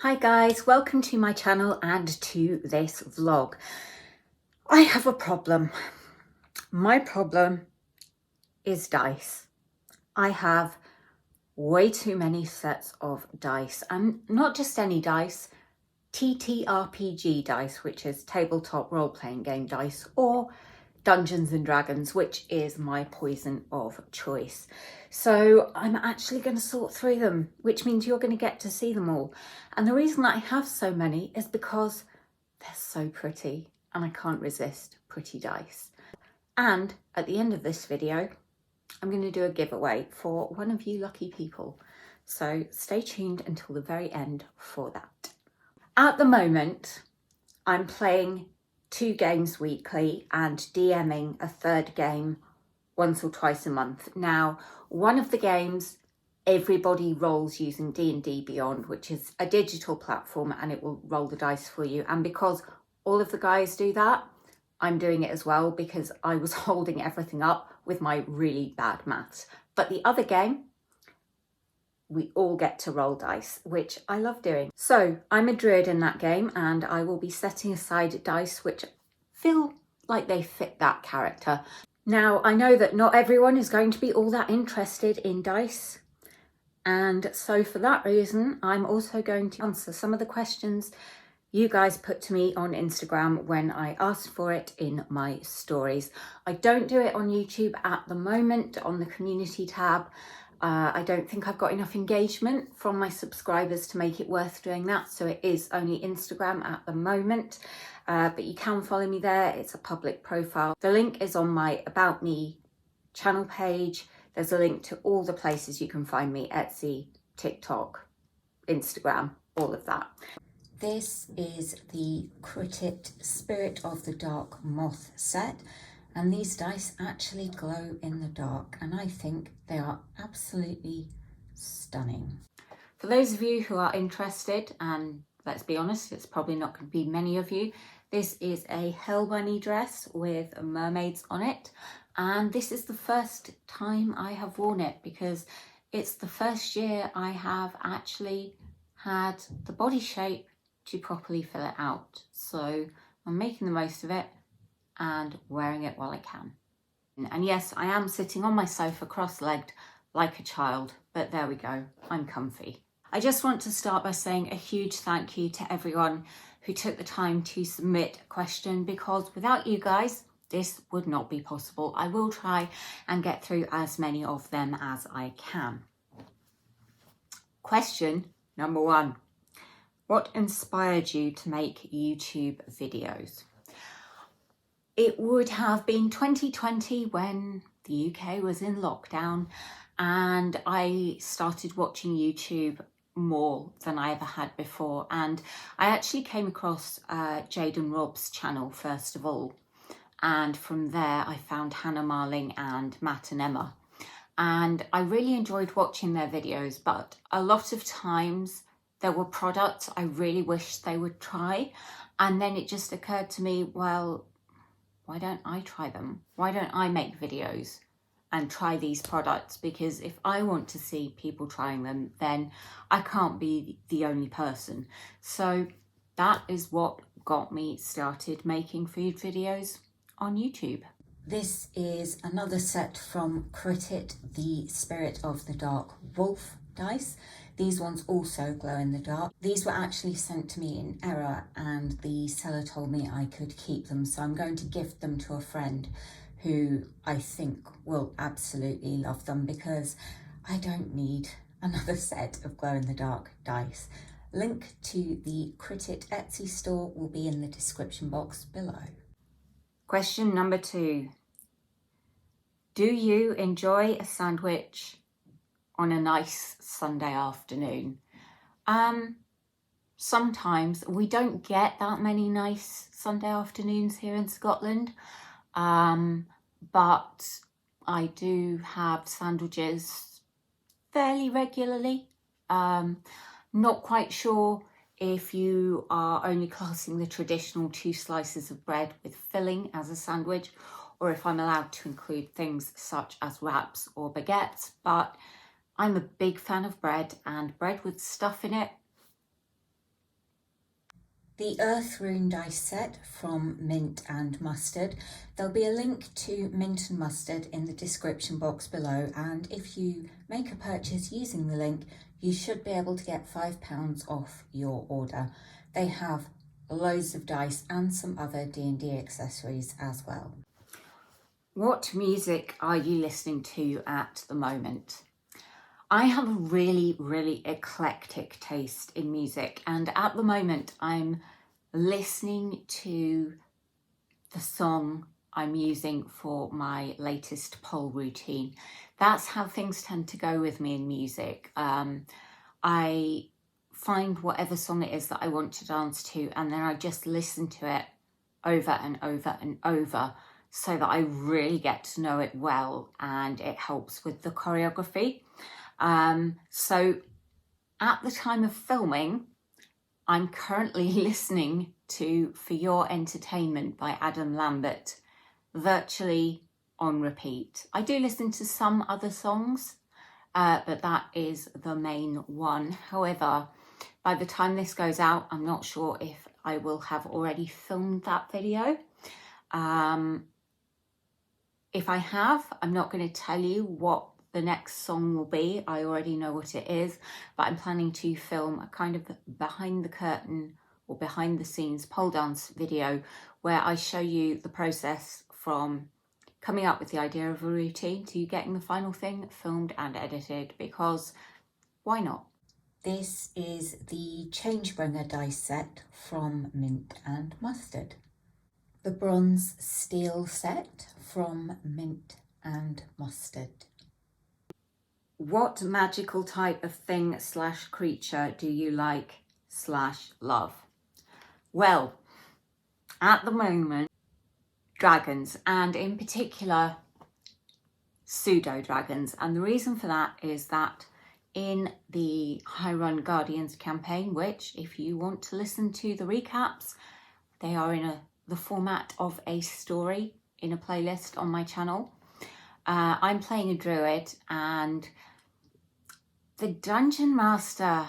Hi guys, welcome to my channel and to this vlog. I have a problem. My problem is dice. I have way too many sets of dice, and not just any dice, TTRPG dice, which is tabletop role-playing game dice, or Dungeons and Dragons, which is my poison of choice. So I'm actually going to sort through them, which means you're going to get to see them all. And the reason that I have so many is because they're so pretty and I can't resist pretty dice. And at the end of this video, I'm going to do a giveaway for one of you lucky people. So stay tuned until the very end for that. At the moment, I'm playing 2 games weekly and DMing a third game once or twice a month. Now, one of the games everybody rolls using D&D Beyond, which is a digital platform, and it will roll the dice for you. And because all of the guys do that, I'm doing it as well because I was holding everything up with my really bad maths. But the other game, we all get to roll dice, which I love doing. So I'm a druid in that game, and I will be setting aside dice which feel like they fit that character. Now, I know that not everyone is going to be all that interested in dice, and so for that reason, I'm also going to answer some of the questions you guys put to me on Instagram when I asked for it in my stories. I don't do it on YouTube at the moment on the community tab. I don't think I've got enough engagement from my subscribers to make it worth doing that, so it is only Instagram at the moment, but you can follow me there. It's a public profile. The link is on my About Me channel page. There's a link to all the places you can find me: Etsy, TikTok, Instagram, all of that. This is the Critit Spirit of the Dark Moth set. And these dice actually glow in the dark, and I think they are absolutely stunning. For those of you who are interested, and let's be honest, it's probably not going to be many of you, this is a Hell Bunny dress with mermaids on it. And this is the first time I have worn it because it's the first year I have actually had the body shape to properly fill it out. So I'm making the most of it and wearing it while I can. And yes, I am sitting on my sofa cross-legged like a child, but there we go, I'm comfy. I just want to start by saying a huge thank you to everyone who took the time to submit a question, because without you guys, this would not be possible. I will try and get through as many of them as I can. Question number 1. What inspired you to make YouTube videos? It would have been 2020 when the UK was in lockdown, and I started watching YouTube more than I ever had before. And I actually came across Jade and Rob's channel first of all. And from there I found Hannah Marling and Matt and Emma. And I really enjoyed watching their videos, but a lot of times there were products I really wished they would try. And then it just occurred to me, well, why don't I try them? Why don't I make videos and try these products? Because if I want to see people trying them, then I can't be the only person. So that is what got me started making food videos on YouTube. This is another set from Critit, the Spirit of the Dark Wolf dice. These ones also glow in the dark. These were actually sent to me in error, and the seller told me I could keep them. So I'm going to gift them to a friend who I think will absolutely love them, because I don't need another set of glow in the dark dice. Link to the Critit Etsy store will be in the description box below. Question number 2. Do you enjoy a sandwich on a nice Sunday afternoon? Sometimes. We don't get that many nice Sunday afternoons here in Scotland, but I do have sandwiches fairly regularly. Not quite sure if you are only classing the traditional 2 slices of bread with filling as a sandwich, or if I'm allowed to include things such as wraps or baguettes, but I'm a big fan of bread, and bread with stuff in it, the Earth Rune dice set from Mint and Mustard. There'll be a link to Mint and Mustard in the description box below, and if you make a purchase using the link, you should be able to get £5 off your order. They have loads of dice and some other D&D accessories as well. What music are you listening to at the moment? I have a really eclectic taste in music, and at the moment I'm listening to the song I'm using for my latest pole routine. That's how things tend to go with me in music. I find whatever song it is that I want to dance to, and then I just listen to it over and over and over so that I really get to know it well, and it helps with the choreography. So at the time of filming, I'm currently listening to For Your Entertainment by Adam Lambert, virtually on repeat. I do listen to some other songs, but that is the main one. However, by the time this goes out, I'm not sure if I will have already filmed that video. If I have, I'm not going to tell you what the next song will be. I already know what it is, but I'm planning to film a kind of behind the curtain or behind the scenes pole dance video where I show you the process from coming up with the idea of a routine to getting the final thing filmed and edited, because why not? This is the Changebringer dice set from Mint and Mustard. The Bronze Steel set from Mint and Mustard. What magical type of thing / creature do you like / love? Well, at the moment, dragons, and in particular, pseudo dragons. And the reason for that is that in the High Run Guardians campaign, which if you want to listen to the recaps, they are in the format of a story in a playlist on my channel. I'm playing a druid, and the dungeon master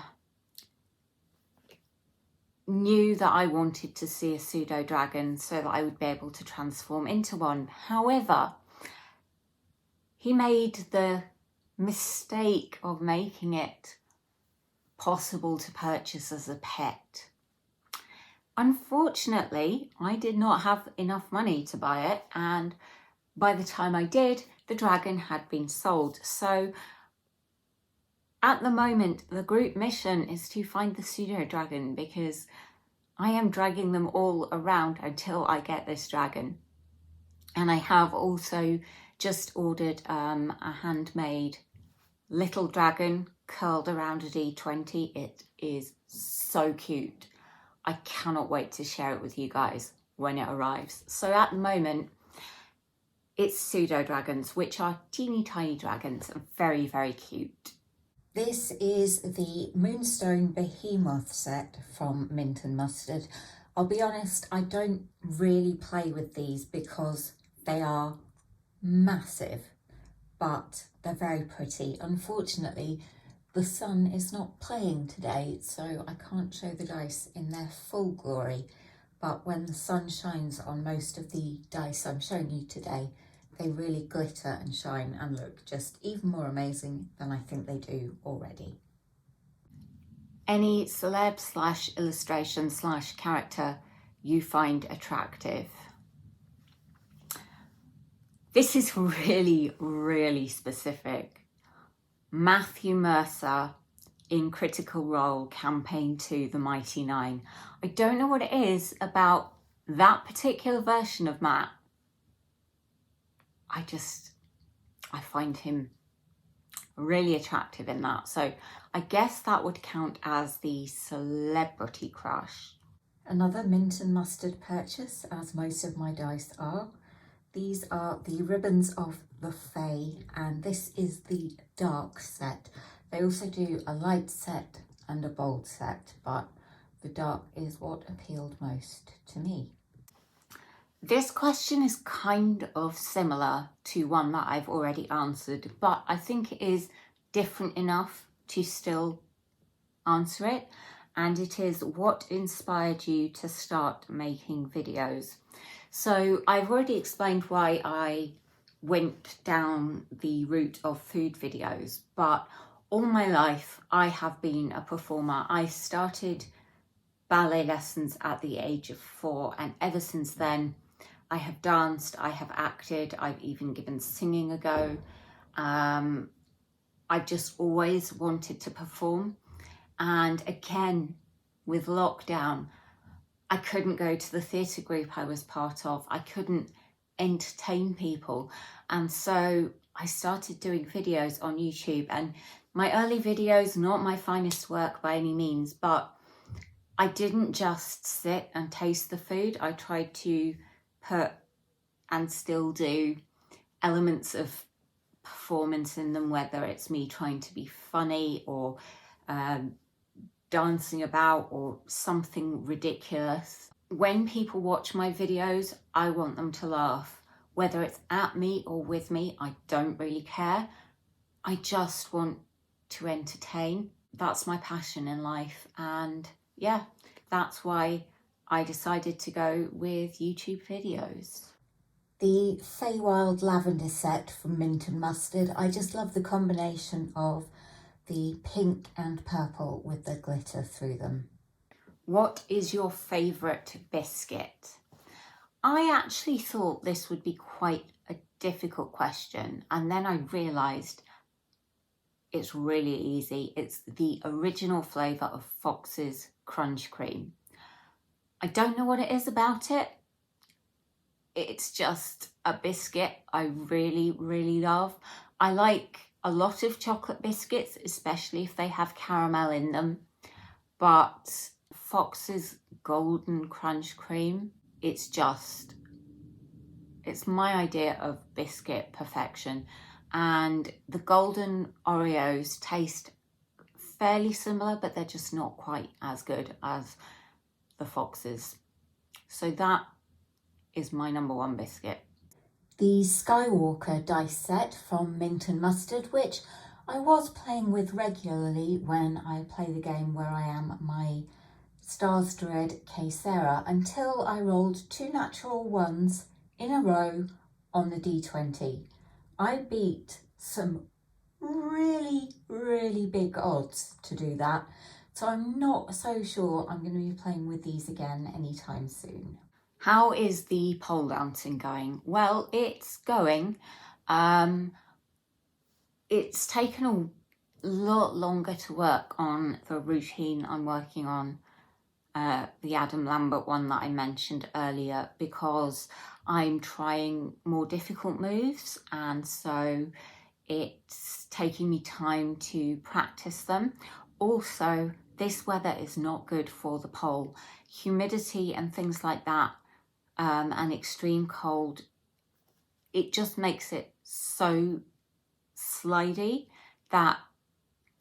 knew that I wanted to see a pseudo dragon so that I would be able to transform into one. However, he made the mistake of making it possible to purchase as a pet. Unfortunately, I did not have enough money to buy it, and by the time I did, the dragon had been sold. So at the moment, the group mission is to find the pseudo dragon, because I am dragging them all around until I get this dragon. And I have also just ordered a handmade little dragon curled around a D20. It is so cute. I cannot wait to share it with you guys when it arrives. So at the moment, it's pseudo dragons, which are teeny tiny dragons and very cute. This is the Moonstone Behemoth set from Mint and Mustard. I'll be honest, I don't really play with these because they are massive, but they're very pretty. Unfortunately, the sun is not playing today, so I can't show the dice in their full glory. But when the sun shines on most of the dice I'm showing you today, they really glitter and shine and look just even more amazing than I think they do already. Any celeb / illustration / character you find attractive? This is really specific. Matthew Mercer in Critical Role Campaign 2, The Mighty Nine. I don't know what it is about that particular version of Matt. I find him really attractive in that. So I guess that would count as the celebrity crush. Another Mint and Mustard purchase, as most of my dice are. These are the Ribbons of the Fae, and this is the dark set. They also do a light set and a bold set, but the dark is what appealed most to me. This question is kind of similar to one that I've already answered, but I think it is different enough to still answer it. and it is what inspired you to start making videos. So I've already explained why I went down the route of food videos, but all my life I have been a performer. I started ballet lessons at the age of 4, and ever since then I have danced, I have acted, I've even given singing a go. I've just always wanted to perform, and again with lockdown I couldn't go to the theatre group I was part of, I couldn't entertain people, and so I started doing videos on YouTube. And my early videos, not my finest work by any means, but I didn't just sit and taste the food. I tried to put, and still do, elements of performance in them, whether it's me trying to be funny or dancing about or something ridiculous. When people watch my videos, I want them to laugh. Whether it's at me or with me, I don't really care. I just want to entertain. That's my passion in life, and yeah, that's why I decided to go with YouTube videos. The Feywild Lavender set from Mint and Mustard. I just love the combination of the pink and purple with the glitter through them. What is your favourite biscuit? I actually thought this would be quite a difficult question, and then I realised it's really easy. It's the original flavour of Fox's Crunch Cream. I don't know what it is about it. It's just a biscuit I really, really love. I like a lot of chocolate biscuits, especially if they have caramel in them. But Fox's Golden Crunch Cream, it's my idea of biscuit perfection. And the golden Oreos taste fairly similar, but they're just not quite as good as the Fox's. So that is my number one biscuit. The Skywalker dice set from Mint and Mustard, which I was playing with regularly when I play the game where I am my Stars Dread K-Sarah, until I rolled 2 natural ones in a row on the D20. I beat some really, really big odds to do that, so I'm not so sure I'm going to be playing with these again anytime soon. How is the pole dancing going? Well, it's going. It's taken a lot longer to work on the routine I'm working on, the Adam Lambert one that I mentioned earlier, because I'm trying more difficult moves, and so it's taking me time to practice them. Also, this weather is not good for the pole. Humidity and things like that, and extreme cold, it just makes it so slidey that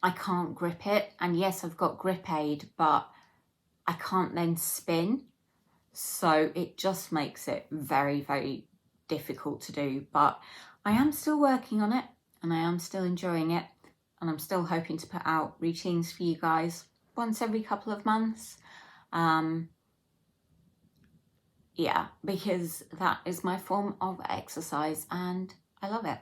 I can't grip it. And yes, I've got grip aid, but I can't then spin. So it just makes it very, very difficult to do. But I am still working on it, and I am still enjoying it. And I'm still hoping to put out routines for you guys once every couple of months. Yeah, because that is my form of exercise and I love it.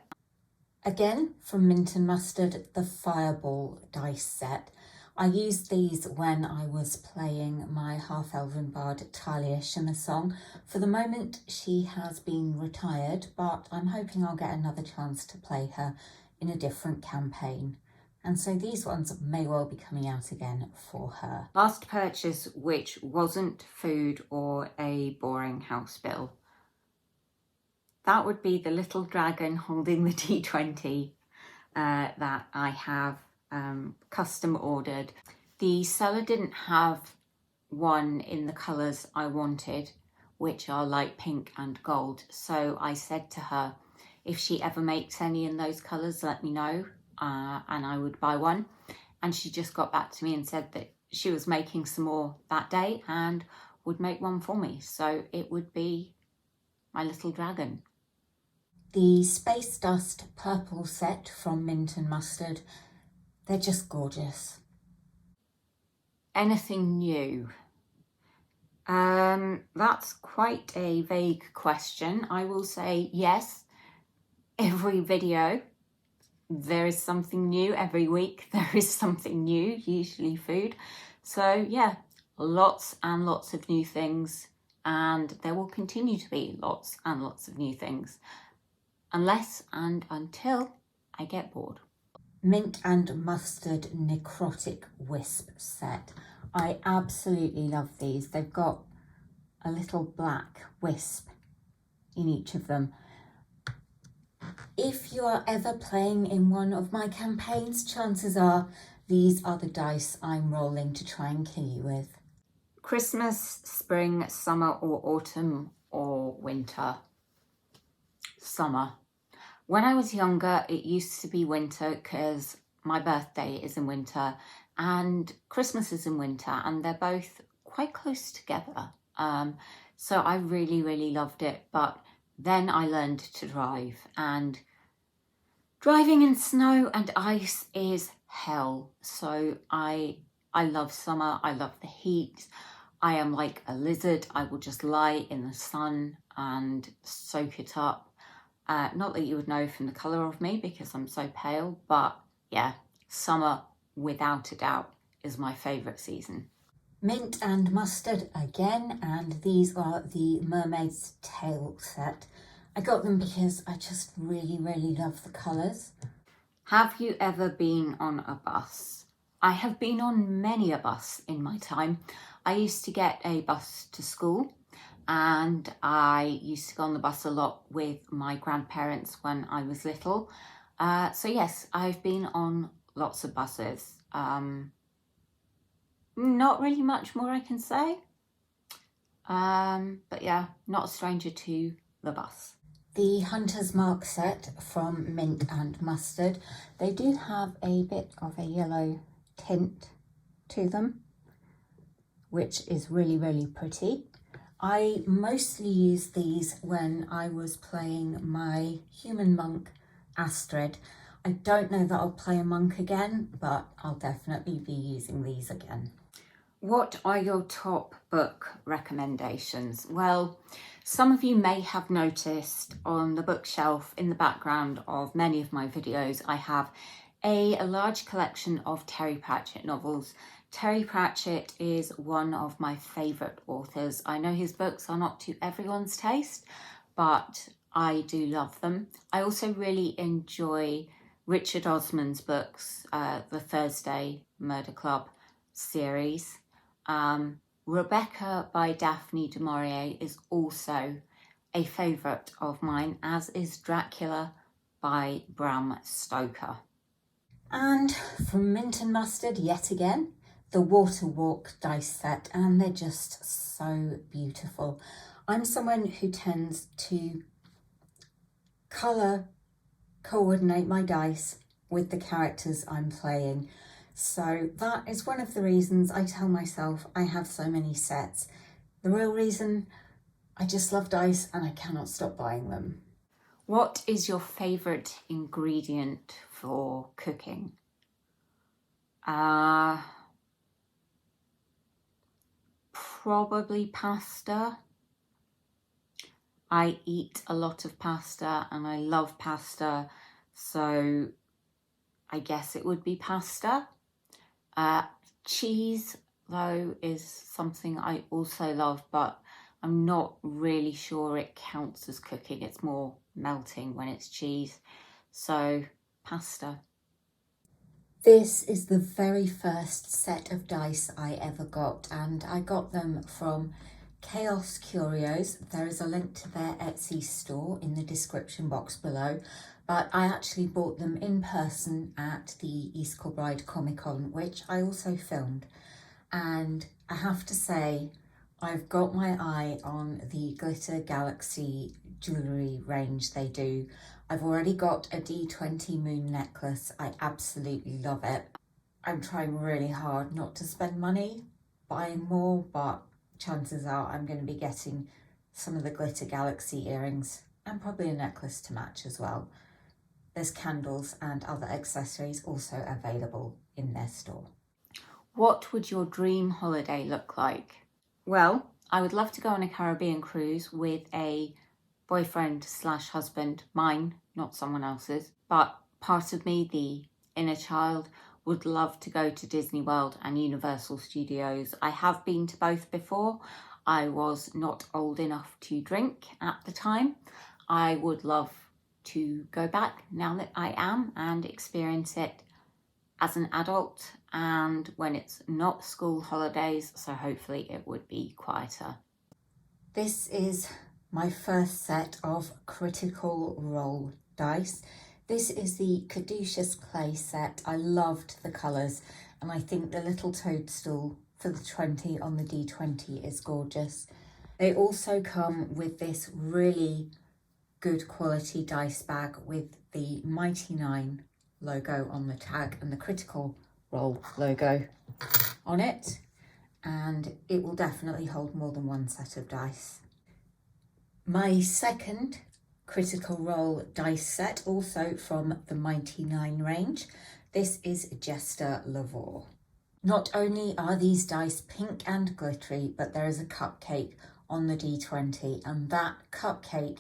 Again, from Mint and Mustard, the Fireball dice set. I used these when I was playing my half-elven bard Talia Shimmer song. For the moment, she has been retired, but I'm hoping I'll get another chance to play her in a different campaign. And so these ones may well be coming out again for her. Last purchase, which wasn't food or a boring house bill. That would be the little dragon holding the D20 that I have custom ordered. The seller didn't have one in the colours I wanted, which are light pink and gold. So I said to her, if she ever makes any in those colours, let me know, and I would buy one. And she just got back to me and said that she was making some more that day and would make one for me. So it would be my little dragon. The Space Dust purple set from Mint and Mustard. They're just gorgeous. anything new? That's quite a vague question. I will say yes, every video there is something new. Every week there is something new, usually food. So yeah, lots and lots of new things, and there will continue to be lots and lots of new things unless and until I get bored. Mint and mustard necrotic wisp set. I absolutely love these. They've got a little black wisp in each of them. If you are ever playing in one of my campaigns, chances are these are the dice I'm rolling to try and kill you with. Christmas, spring, summer or autumn or winter? Summer. When I was younger, it used to be winter because my birthday is in winter and Christmas is in winter, and they're both quite close together. So I really, really loved it. But then I learned to drive, and driving in snow and ice is hell. So I love summer. I love the heat. I am like a lizard. I will just lie in the sun and soak it up. Not that you would know from the colour of me because I'm so pale, but yeah, summer without a doubt is my favourite season. Mint and mustard again, and these are the Mermaid's Tail set. I got them because I just really, really love the colours. Have you ever been on a bus? I have been on many a bus in my time. I used to get a bus to school, and I used to go on the bus a lot with my grandparents when I was little. So yes, I've been on lots of buses. Not really much more I can say. But yeah, not a stranger to the bus. The Hunter's Mark set from Mint and Mustard. They do have a bit of a yellow tint to them, which is really, really pretty. I mostly used these when I was playing my human monk Astrid. I don't know that I'll play a monk again, but I'll definitely be using these again. What are your top book recommendations? Well, some of you may have noticed on the bookshelf in the background of many of my videos, I have a large collection of Terry Pratchett novels. Terry Pratchett is one of my favourite authors. I know his books are not to everyone's taste, but I do love them. I also really enjoy Richard Osman's books, the Thursday Murder Club series. Rebecca by Daphne du Maurier is also a favourite of mine, as is Dracula by Bram Stoker. And from Mint and Mustard, yet again, the Water Walk dice set, and they're just so beautiful. I'm someone who tends to colour coordinate my dice with the characters I'm playing. So that is one of the reasons I tell myself I have so many sets. The real reason, I just love dice and I cannot stop buying them. What is your favourite ingredient for cooking? Probably pasta. I eat a lot of pasta and I love pasta, so I guess it would be pasta. Cheese, though, is something I also love, but I'm not really sure it counts as cooking. It's more melting when it's cheese. So, pasta. This is the very first set of dice I ever got, and I got them from Curios. There is a link to their Etsy store in the description box below, but I actually bought them in person at the East Kilbride Comic Con, which I also filmed. And I have to say, I've got my eye on the Glitter Galaxy jewellery range they do. I've already got a D20 moon necklace. I absolutely love it. I'm trying really hard not to spend money buying more, but chances are I'm going to be getting some of the Glitter Galaxy earrings and probably a necklace to match as well. There's candles and other accessories also available in their store. What would your dream holiday look like? Well, I would love to go on a Caribbean cruise with a boyfriend slash husband, mine, not someone else's. But part of me, the inner child, would love to go to Disney World and Universal Studios. I have been to both before. I was not old enough to drink at the time. I would love to go back now that I am and experience it as an adult and when it's not school holidays, so hopefully it would be quieter. This is my first set of Critical Role dice. This is the Caduceus clay set. I loved the colours and I think the little toadstool for the 20 on the D20 is gorgeous. They also come with this really good quality dice bag with the Mighty 9 logo on the tag and the Critical Role logo on it, and it will definitely hold more than one set of dice. My second Critical Role dice set, also from the Mighty 9 range. This is Jester Lavore. Not only are these dice pink and glittery, but there is a cupcake on the D20, and that cupcake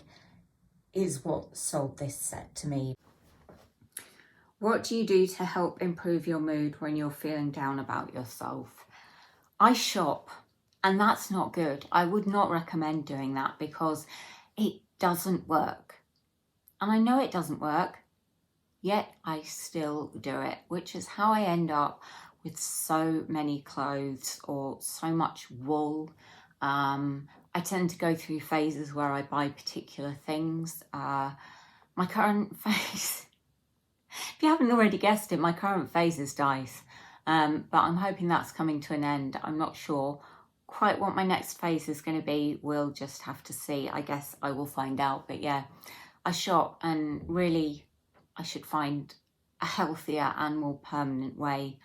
is what sold this set to me. What do you do to help improve your mood when you're feeling down about yourself? I shop, and that's not good. I would not recommend doing that because it doesn't work. And I know it doesn't work, yet I still do it, which is how I end up with so many clothes or so much wool. I tend to go through phases where I buy particular things. My current phase, if you haven't already guessed it, my current phase is dice. But I'm hoping that's coming to an end. I'm not sure quite what my next phase is going to be. We'll just have to see. I guess I will find out. But yeah, I shop, and really I should find a healthier and more permanent way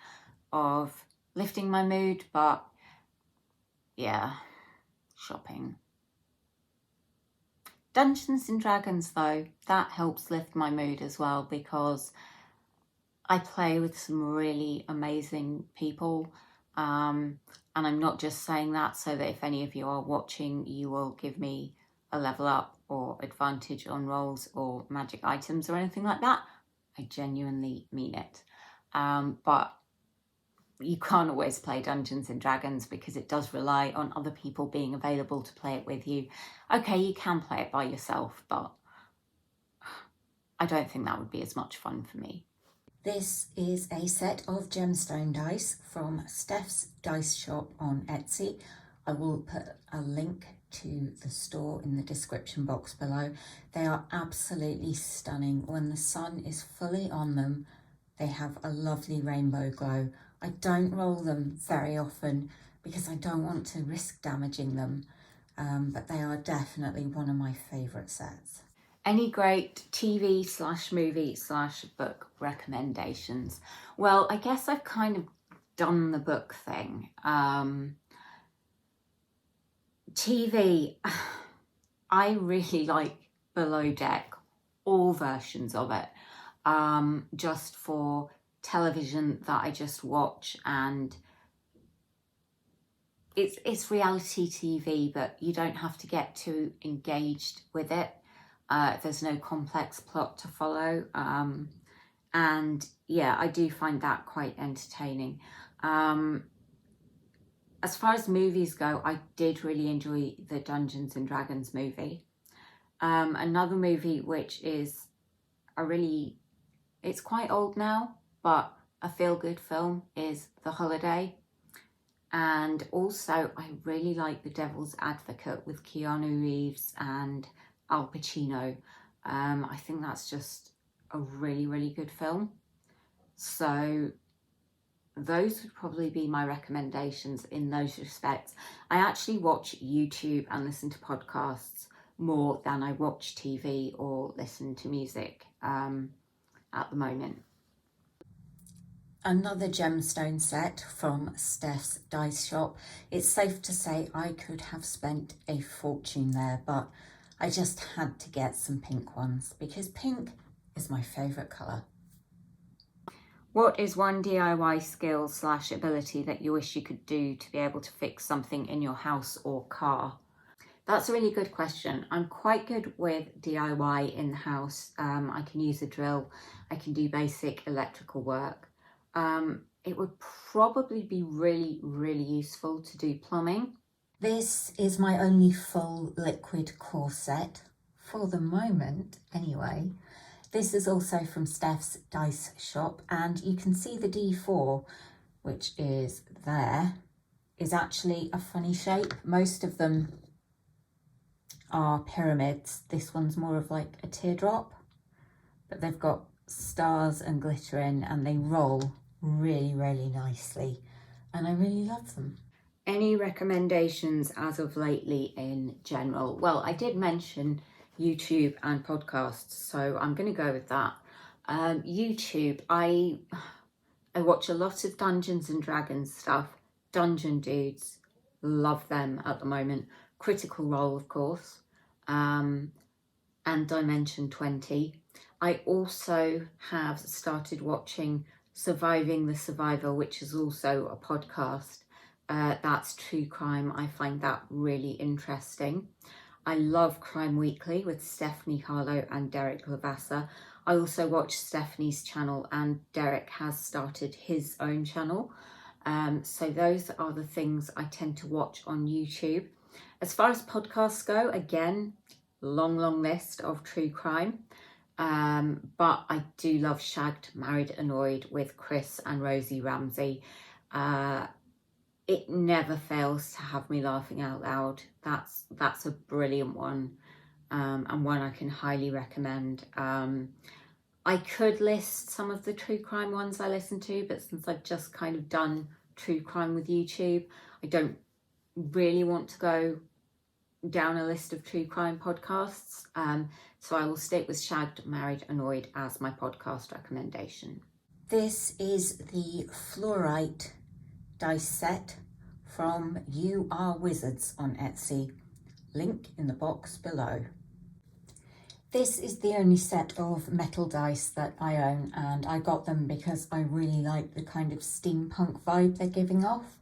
of lifting my mood. But yeah, shopping. Dungeons and Dragons though, that helps lift my mood as well because I play with some really amazing people. And I'm not just saying that so that if any of you are watching, you will give me a level up or advantage on rolls or magic items or anything like that. I genuinely mean it. But you can't always play Dungeons and Dragons because it does rely on other people being available to play it with you. Okay, you can play it by yourself, but I don't think that would be as much fun for me. This is a set of gemstone dice from Steph's Dice Shop on Etsy. I will put a link to the store in the description box below. They are absolutely stunning. When the sun is fully on them, they have a lovely rainbow glow. I don't roll them very often because I don't want to risk damaging them, but they are definitely one of my favourite sets. Any great TV/movie/book recommendations? Well, I guess I've kind of done the book thing. TV, I really like Below Deck, all versions of it, just for television that I just watch, and it's reality TV, but you don't have to get too engaged with it. There's no complex plot to follow, and yeah, I do find that quite entertaining. As far as movies go, I did really enjoy the Dungeons and Dragons movie. Another movie which is it's quite old now, but a feel-good film is The Holiday. And also I really like The Devil's Advocate with Keanu Reeves and Al Pacino. I think that's just a really, really good film. So those would probably be my recommendations in those respects. I actually watch YouTube and listen to podcasts more than I watch TV or listen to music at the moment. Another gemstone set from Steph's Dice Shop. It's safe to say I could have spent a fortune there, but I just had to get some pink ones because pink is my favourite colour. What is one DIY skill / ability that you wish you could do to be able to fix something in your house or car? That's a really good question. I'm quite good with DIY in the house. I can use a drill. I can do basic electrical work. It would probably be really, really useful to do plumbing. This is my only full liquid core set, for the moment anyway. This is also from Steph's dice shop, and you can see the D4, which is there, is actually a funny shape. Most of them are pyramids. This one's more of like a teardrop, but they've got stars and glitter in, and they roll really, really nicely, and I really love them. Any recommendations as of lately in general? Well, I did mention YouTube and podcasts, so I'm going to go with that. YouTube, I watch a lot of Dungeons and Dragons stuff. Dungeon Dudes, love them at the moment. Critical Role, of course, and Dimension 20. I also have started watching Surviving the Survivor, which is also a podcast. That's true crime. I find that really interesting. I love Crime Weekly with Stephanie Harlow and Derek Lavassa. I also watch Stephanie's channel, and Derek has started his own channel. So those are the things I tend to watch on YouTube. As far as podcasts go, again, long list of true crime. But I do love Shagged, Married, Annoyed with Chris and Rosie Ramsey. It never fails to have me laughing out loud. That's a brilliant one, and one I can highly recommend. I could list some of the true crime ones I listen to, but since I've just kind of done true crime with YouTube, I don't really want to go down a list of true crime podcasts. So I will stick with Shagged, Married, Annoyed as my podcast recommendation. This is the fluorite dice set from You Are Wizards on Etsy. Link in the box below. This is the only set of metal dice that I own, and I got them because I really like the kind of steampunk vibe they're giving off.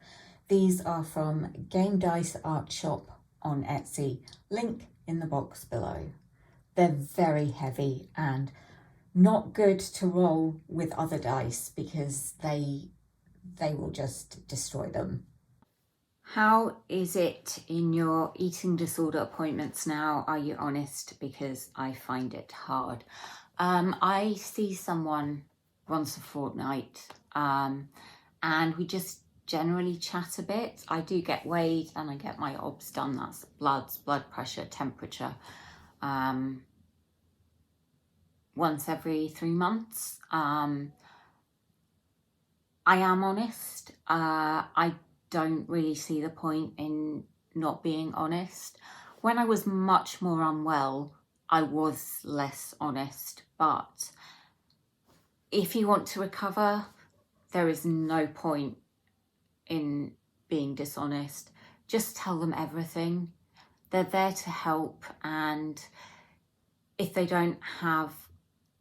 These are from Game Dice Art Shop on Etsy. Link in the box below. They're very heavy and not good to roll with other dice because they will just destroy them. How is it in your eating disorder appointments now? Are you honest? Because I find it hard. I see someone once a fortnight, and we just generally chat a bit. I do get weighed and I get my obs done. That's blood pressure, temperature, once every 3 months. I am honest. I don't really see the point in not being honest. When I was much more unwell, I was less honest, but if you want to recover, there is no point in being dishonest. Just tell them everything. They're there to help, and if they don't have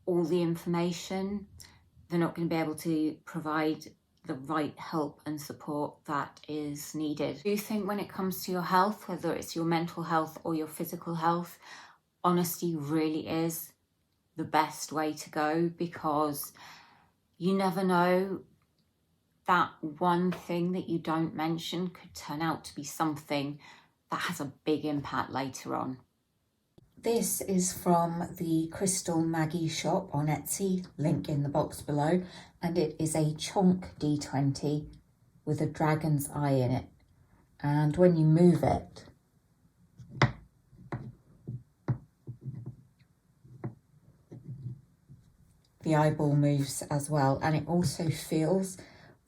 all the information, they're not going to be able to provide the right help and support that is needed. Do you think when it comes to your health, whether it's your mental health or your physical health, honesty really is the best way to go? Because you never know, that one thing that you don't mention could turn out to be something that has a big impact later on. This is from the Crystal Maggie shop on Etsy, link in the box below, and it is a chonk D20 with a dragon's eye in it. And when you move it, the eyeball moves as well, and it also feels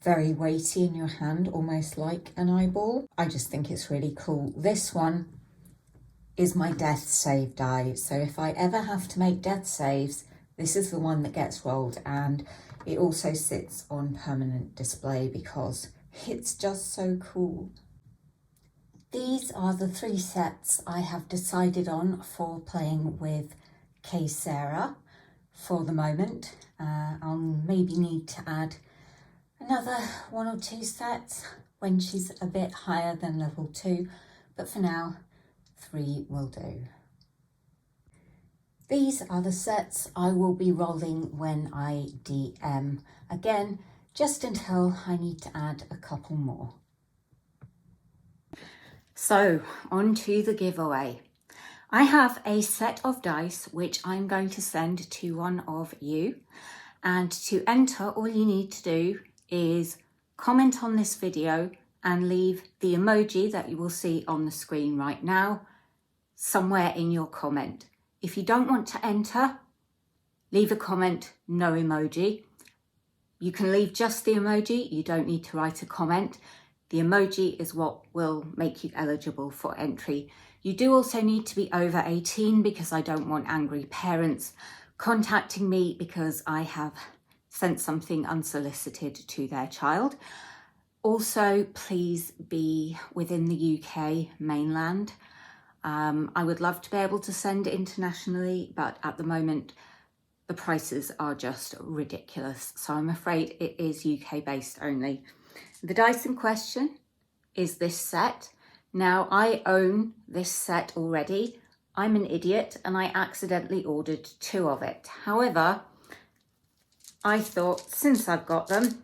very weighty in your hand, almost like an eyeball. I just think it's really cool. This one is my death save die, so if I ever have to make death saves, this is the one that gets rolled, and it also sits on permanent display because it's just so cool. These are the 3 sets I have decided on for playing with Sarah. for the moment. I'll maybe need to add another 1 or 2 sets when she's a bit higher than level 2, but for now 3 will do. These are the sets I will be rolling when I DM, again just until I need to add a couple more. So on to the giveaway. I have a set of dice which I'm going to send to one of you, and to enter all you need to do is comment on this video and leave the emoji that you will see on the screen right now somewhere in your comment. If you don't want to enter, leave a comment, no emoji. You can leave just the emoji, you don't need to write a comment. The emoji is what will make you eligible for entry. You do also need to be over 18 because I don't want angry parents contacting me because I have sent something unsolicited to their child. Also, please be within the UK mainland. I would love to be able to send internationally, but at the moment the prices are just ridiculous. So I'm afraid it is UK based only. The dice in question is this set. Now, I own this set already. I'm an idiot and I accidentally ordered 2 of it. However, I thought since I've got them,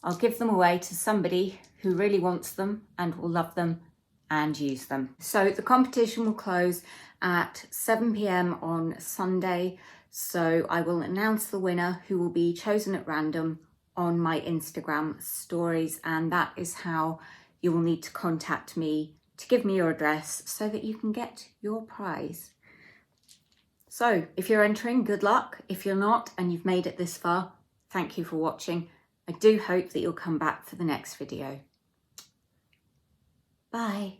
I'll give them away to somebody who really wants them and will love them and use them. So the competition will close at 7 p.m. on Sunday. So I will announce the winner, who will be chosen at random, on my Instagram stories, and that is how you will need to contact me to give me your address so that you can get your prize. So if you're entering, good luck. If you're not and you've made it this far, thank you for watching. I do hope that you'll come back for the next video. Bye.